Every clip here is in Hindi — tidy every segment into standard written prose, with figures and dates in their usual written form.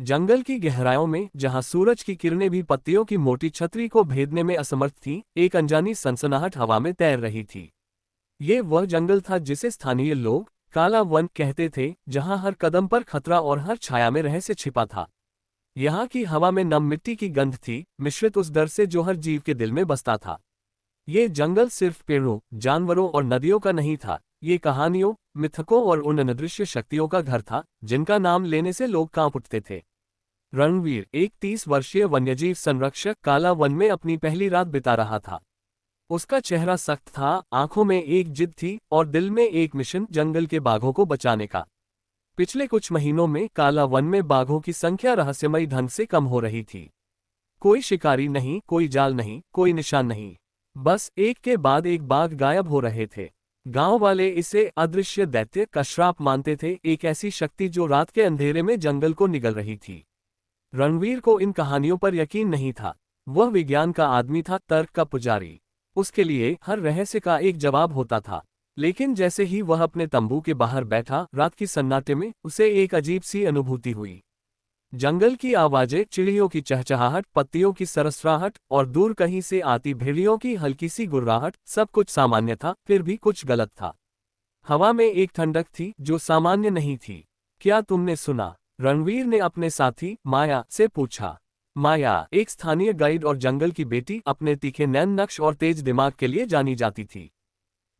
जंगल की गहराइयों में, जहां सूरज की किरणें भी पत्तियों की मोटी छतरी को भेदने में असमर्थ थीं, एक अनजानी सनसनाहट हवा में तैर रही थी। ये वह जंगल था जिसे स्थानीय लोग काला वन कहते थे, जहां हर कदम पर खतरा और हर छाया में रहस्य छिपा था। यहाँ की हवा में नम मिट्टी की गंध थी, मिश्रित उस डर से जो हर जीव के दिल में बसता था। ये जंगल सिर्फ पेड़ों, जानवरों और नदियों का नहीं था, ये कहानियों, मिथकों और उन अदृश्य शक्तियों का घर था जिनका नाम लेने से लोग कांप उठते थे। रणवीर, एक 30 वर्षीय वन्यजीव संरक्षक, काला वन में अपनी पहली रात बिता रहा था। उसका चेहरा सख्त था, आंखों में एक जिद थी और दिल में एक मिशन, जंगल के बाघों को बचाने का। पिछले कुछ महीनों में काला वन में बाघों की संख्या रहस्यमयी ढंग से कम हो रही थी। कोई शिकारी नहीं, कोई जाल नहीं, कोई निशान नहीं। बस एक के बाद एक बाघ गायब हो रहे थे। गांव वाले इसे अदृश्य दैत्य का श्राप मानते थे, एक ऐसी शक्ति जो रात के अंधेरे में जंगल को निगल रही थी। रणवीर को इन कहानियों पर यकीन नहीं था। वह विज्ञान का आदमी था, तर्क का पुजारी। उसके लिए हर रहस्य का एक जवाब होता था। लेकिन जैसे ही वह अपने तंबू के बाहर बैठा, रात की सन्नाटे में उसे एक अजीब सी अनुभूति हुई। जंगल की आवाजें, चिड़ियों की चहचहाहट, पत्तियों की सरसराहट और दूर कहीं से आती भेड़ियों की हल्की सी गुर्राहट, सब कुछ सामान्य था, फिर भी कुछ गलत था। हवा में एक ठंडक थी जो सामान्य नहीं थी। क्या तुमने सुना? रणवीर ने अपने साथी माया से पूछा। माया, एक स्थानीय गाइड और जंगल की बेटी, अपने तीखे नैन नक्श और तेज दिमाग के लिए जानी जाती थी।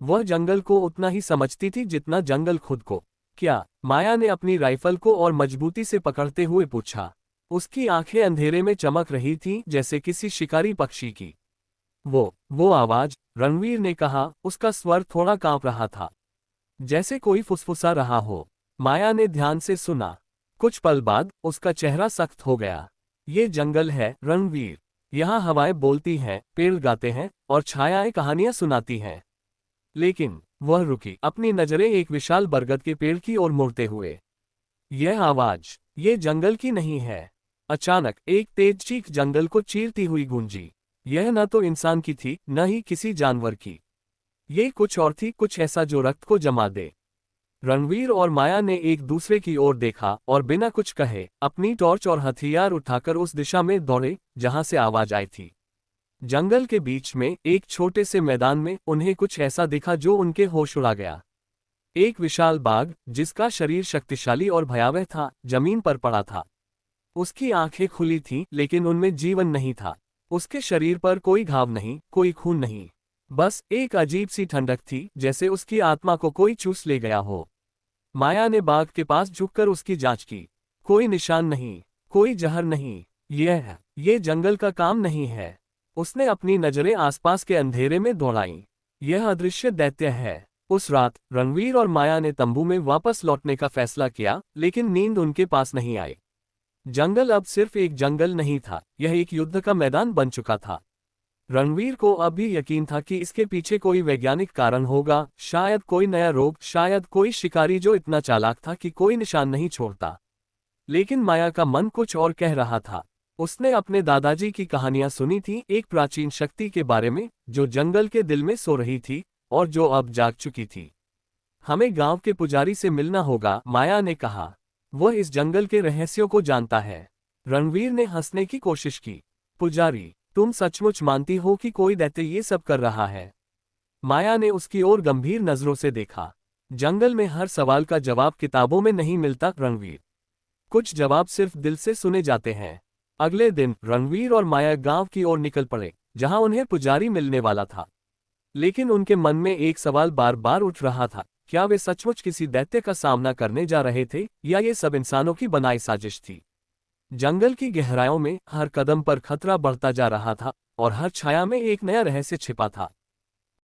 वह जंगल को उतना ही समझती थी जितना जंगल खुद को। क्या? माया ने अपनी राइफल को और मजबूती से पकड़ते हुए पूछा। उसकी आंखें अंधेरे में चमक रही थीं, जैसे किसी शिकारी पक्षी की। वो आवाज, रणवीर ने कहा, उसका स्वर थोड़ा कांप रहा था, जैसे कोई फुसफुसा रहा हो। माया ने ध्यान से सुना। कुछ पल बाद उसका चेहरा सख्त हो गया। ये जंगल है रणवीर। यहाँ हवाएं बोलती हैं, पेड़ गाते हैं और छायाएं कहानियां सुनाती हैं। लेकिन वह रुकी, अपनी नजरें एक विशाल बरगद के पेड़ की ओर मोड़ते हुए। यह आवाज, ये जंगल की नहीं है। अचानक एक तेज चीख जंगल को चीरती हुई गूंजी। यह न तो इंसान की थी, न ही किसी जानवर की। ये कुछ और थी, कुछ ऐसा जो रक्त को जमा दे। रणवीर और माया ने एक दूसरे की ओर देखा और बिना कुछ कहे अपनी टॉर्च और हथियार उठाकर उस दिशा में दौड़े जहां से आवाज आई थी। जंगल के बीच में एक छोटे से मैदान में उन्हें कुछ ऐसा दिखा जो उनके होश उड़ा गया। एक विशाल बाघ, जिसका शरीर शक्तिशाली और भयावह था, जमीन पर पड़ा था। उसकी आंखें खुली थीं, लेकिन उनमें जीवन नहीं था। उसके शरीर पर कोई घाव नहीं, कोई खून नहीं। बस एक अजीब सी ठंडक थी, जैसे उसकी आत्मा को कोई चूस ले गया हो। माया ने बाघ के पास झुककर उसकी जांच की। कोई निशान नहीं, कोई जहर नहीं। ये जंगल का काम नहीं है। उसने अपनी नजरें आसपास के अंधेरे में दौड़ाईं। यह अदृश्य दैत्य है। उस रात रणवीर और माया ने तंबू में वापस लौटने का फैसला किया, लेकिन नींद उनके पास नहीं आई। जंगल अब सिर्फ एक जंगल नहीं था, यह एक युद्ध का मैदान बन चुका था। रणवीर को अब भी यकीन था कि इसके पीछे कोई वैज्ञानिक कारण होगा, शायद कोई नया रोग, शायद कोई शिकारी जो इतना चालाक था कि कोई निशान नहीं छोड़ता। लेकिन माया का मन कुछ और कह रहा था। उसने अपने दादाजी की कहानियां सुनी थी, एक प्राचीन शक्ति के बारे में जो जंगल के दिल में सो रही थी और जो अब जाग चुकी थी। हमें गांव के पुजारी से मिलना होगा, माया ने कहा। वह इस जंगल के रहस्यों को जानता है। रणवीर ने हंसने की कोशिश की। पुजारी, तुम सचमुच मानती हो कि कोई दैत्य ये सब कर रहा है? माया ने उसकी ओर गंभीर नजरों से देखा। जंगल में हर सवाल का जवाब किताबों में नहीं मिलता रणवीर। कुछ जवाब सिर्फ दिल से सुने जाते हैं। अगले दिन रणवीर और माया गांव की ओर निकल पड़े, जहां उन्हें पुजारी मिलने वाला था। लेकिन उनके मन में एक सवाल बार बार उठ रहा था, क्या वे सचमुच किसी दैत्य का सामना करने जा रहे थे, या ये सब इंसानों की बनाई साजिश थी? जंगल की गहराइयों में हर कदम पर खतरा बढ़ता जा रहा था और हर छाया में एक नया रहस्य छिपा था।